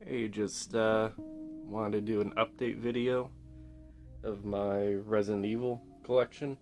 Hey, just wanted to do an update video of my Resident Evil collection.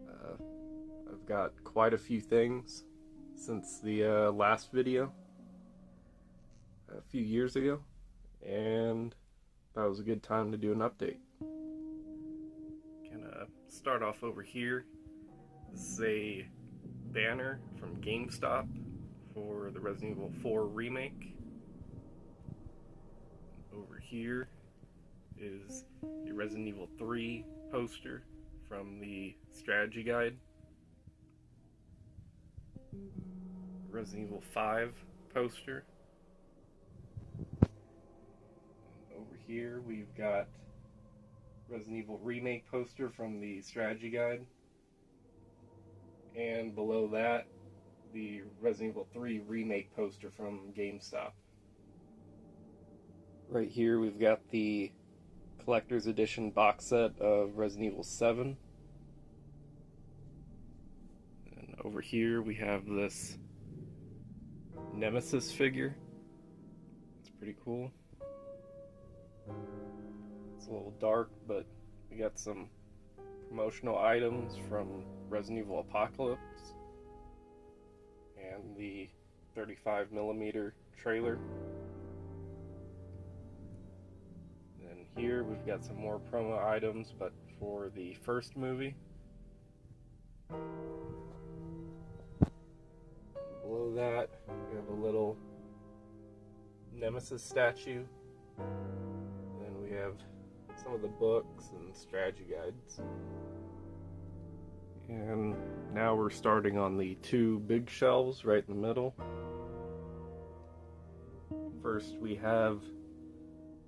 I've got quite a few things since the last video a few years ago, and that was a good time to do an update. Gonna start off over here. This is a banner from GameStop for the Resident Evil 4 remake. Over here is a Resident Evil 3 poster from the strategy guide. Resident Evil 5 poster. Over here we've got Resident Evil remake poster from the strategy guide. And below that, the Resident Evil 3 remake poster from GameStop. Right here we've got the collector's edition box set of Resident Evil 7. And over here we have this Nemesis figure. It's pretty cool. It's a little dark, but we got some promotional items from Resident Evil Apocalypse and the 35mm trailer. And here we've got some more promo items, but for the first movie. Below that, we have a little Nemesis statue. And then we have some of the books and strategy guides. And now we're starting on the two big shelves right in the middle. First we have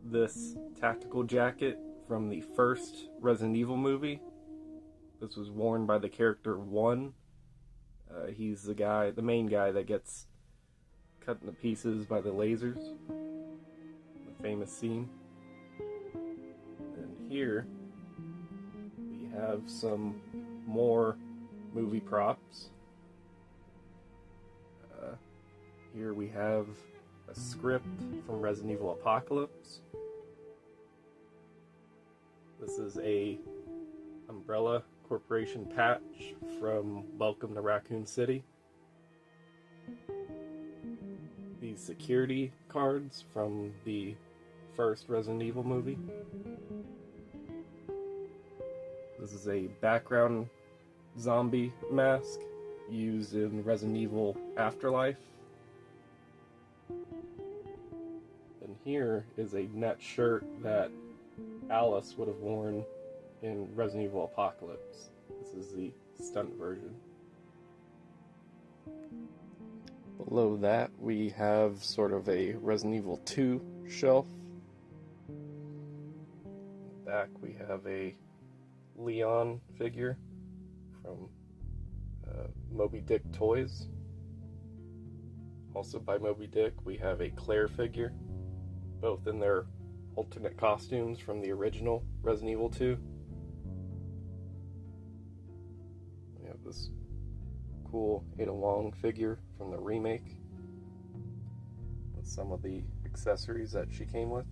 this tactical jacket from the first Resident Evil movie. This was worn by the character 1. He's the main guy that gets cut into pieces by the lasers. The famous scene. And here we have some more movie props. Here we have a script from Resident Evil Apocalypse. This is a Umbrella Corporation patch from Welcome to Raccoon City. These security cards from the first Resident Evil movie. This is a background zombie mask used in Resident Evil Afterlife. And here is a net shirt that Alice would have worn in Resident Evil Apocalypse. This is the stunt version. Below that we have sort of a Resident Evil 2 shelf. Back we have a Leon figure from Moby Dick Toys. Also by Moby Dick we have a Claire figure, both in their alternate costumes from the original Resident Evil 2. We have this cool Ada Wong figure from the remake with some of the accessories that she came with.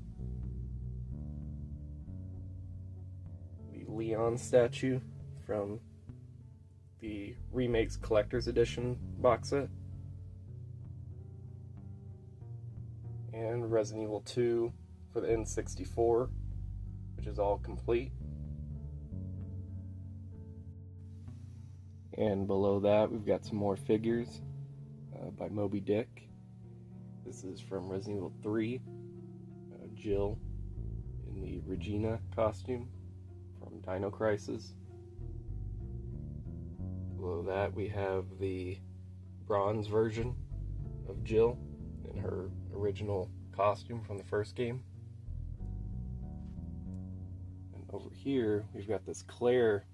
The Leon statue from the remake's collector's edition box set. And Resident Evil 2 for the N64, which is all complete. And below that we've got some more figures by Moby Dick. This is from Resident Evil 3, Jill in the Regina costume from Dino Crisis. Below that we have the bronze version of Jill in her original costume from the first game. And over here we've got this Claire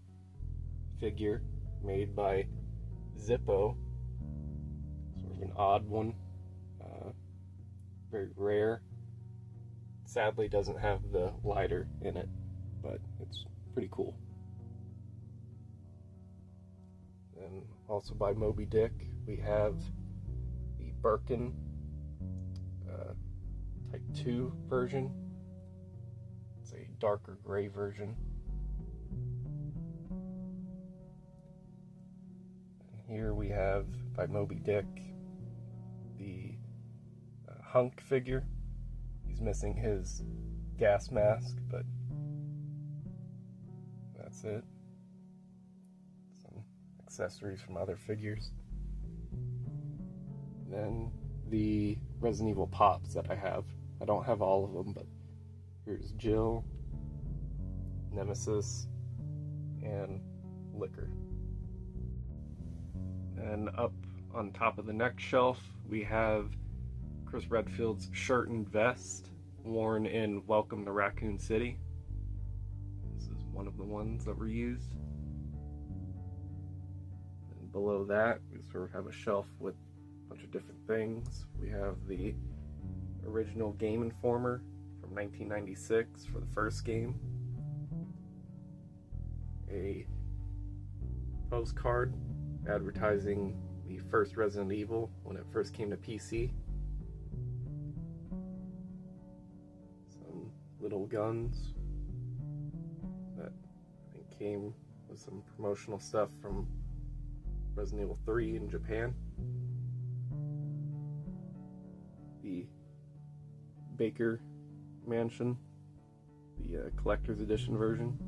figure made by Zippo. Sort of an odd one. Very rare. Sadly doesn't have the lighter in it, but it's pretty cool. And also by Moby Dick we have the Birkin Type 2 version. It's a darker gray version. And here we have, by Moby Dick, the Hunk figure. He's missing his gas mask, but that's it. Some accessories from other figures. Then the Resident Evil Pops that I have. I don't have all of them, but here's Jill, Nemesis, and Liquor. And up on top of the next shelf, we have Chris Redfield's shirt and vest worn in Welcome to Raccoon City. This is one of the ones that were used. And below that, we sort of have a shelf with a bunch of different things. We have the original Game Informer from 1996 for the first game. A postcard advertising the first Resident Evil when it first came to PC. Some little guns that I think came with some promotional stuff from Resident Evil 3 in Japan. The Baker Mansion, the collector's edition version.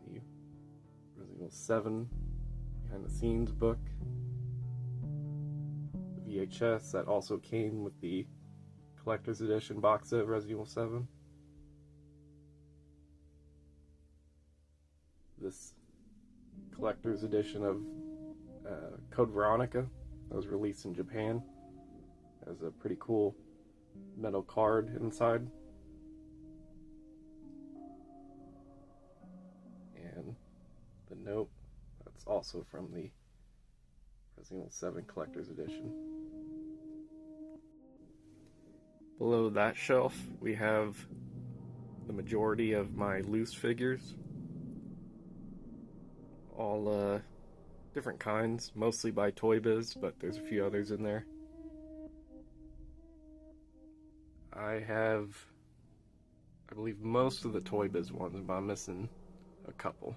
The Resident Evil 7 behind the scenes book. The VHS that also came with the collector's edition box set of Resident Evil 7. This collector's edition of Code Veronica that was released in Japan. It has a pretty cool metal card inside. And the note, that's also from the Resident Evil 7 Collector's Edition. Below that shelf, we have the majority of my loose figures. All different kinds, mostly by Toy Biz, but there's a few others in there. I have, I believe, most of the Toy Biz ones, but I'm missing a couple.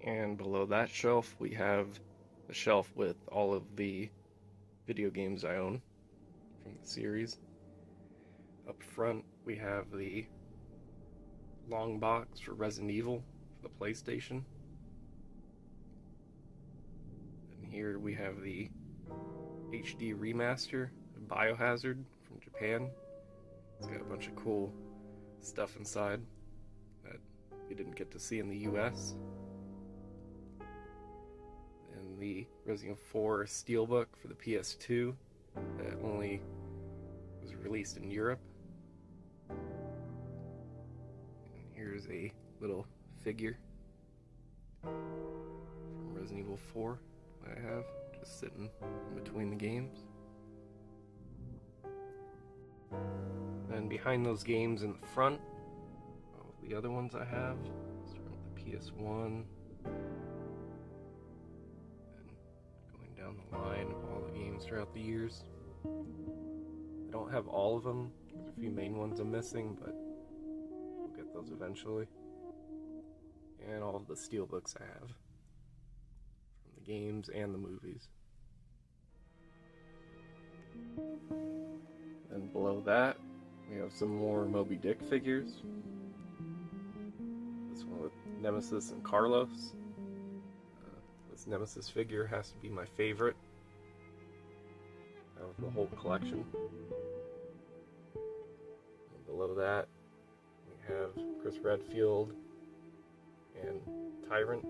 And below that shelf, we have a shelf with all of the video games I own from the series. Up front, we have the long box for Resident Evil for the PlayStation. And here we have the HD remaster of Biohazard from Japan. It's got a bunch of cool stuff inside that we didn't get to see in the US. And the Resident Evil 4 Steelbook for the PS2 that only was released in Europe. And here's a little figure from Resident Evil 4 that I have just sitting in between the games. And behind those games in the front, all the other ones I have, starting with the PS1, and going down the line of all the games throughout the years. I don't have all of them. There's a few main ones I'm missing, but we'll get those eventually. And all of the steelbooks I have from the games and the movies. And below that, we have some more Moby Dick figures. This one with Nemesis and Carlos. This Nemesis figure has to be my favorite out of the whole collection. And below that, we have Chris Redfield and Tyrant,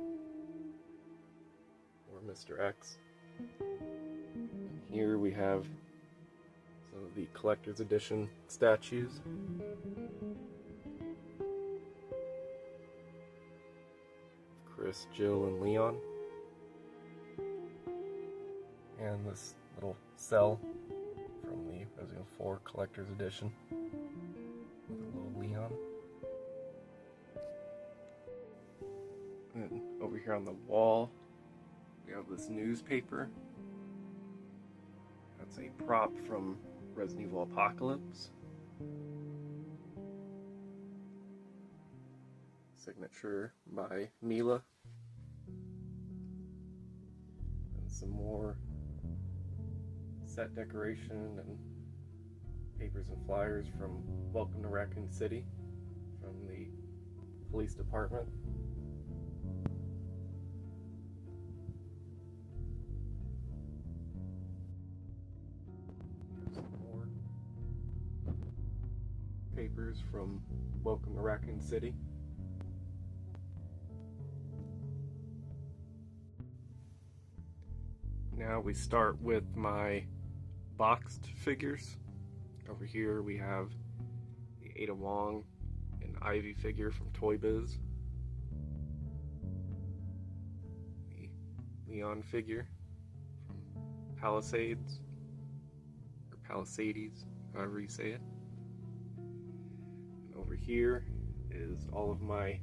or Mr. X. And here we have some of the collector's edition statues. Chris, Jill, and Leon. And this little cell from the Resident Evil 4 collector's edition with a little Leon. here on the wall, we have this newspaper. That's a prop from Resident Evil Apocalypse. Signature by Mila. And some more set decoration and papers and flyers from Welcome to Raccoon City from the police department. Some more papers from Welcome to Raccoon City. Now we start with my boxed figures. Over here we have the Ada Wong and Ivy figure from Toy Biz. The Leon figure from Palisades, or Palisades, however you say it. And over here is all of my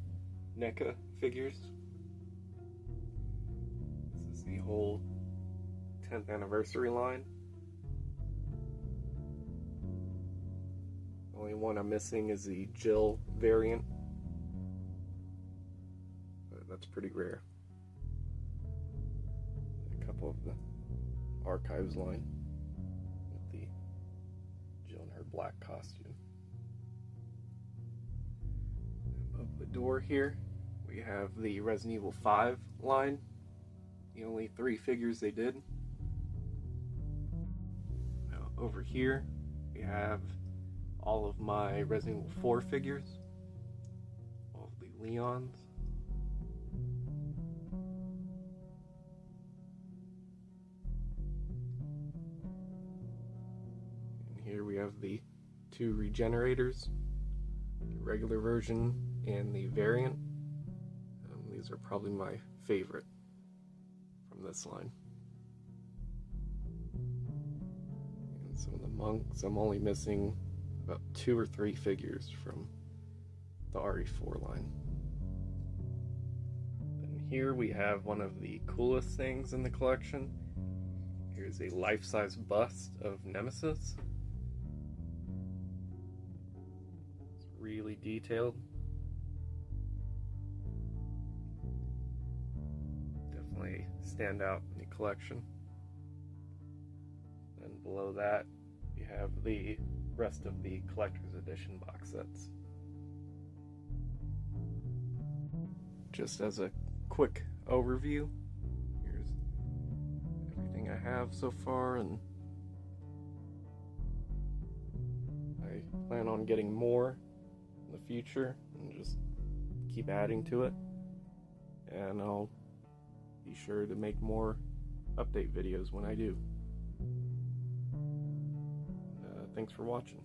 NECA figures. This is the whole 10th anniversary line. The only one I'm missing is the Jill variant, but that's pretty rare. A couple of the Archives line with the Jill in her black costume. Above the door here we have the Resident Evil 5 line, the only 3 figures they did. Over here we have all of my Resident Evil 4 figures, all of the Leons. And here we have the 2 regenerators, the regular version and the variant. These are probably my favorite from this line. Some of the monks, I'm only missing about 2 or 3 figures from the RE4 line. And here we have one of the coolest things in the collection. Here's a life-size bust of Nemesis. It's really detailed. Definitely stand out in the collection. And below that, you have the rest of the collector's edition box sets. Just as a quick overview, here's everything I have so far, and I plan on getting more in the future and just keep adding to it. And I'll be sure to make more update videos when I do. Thanks for watching.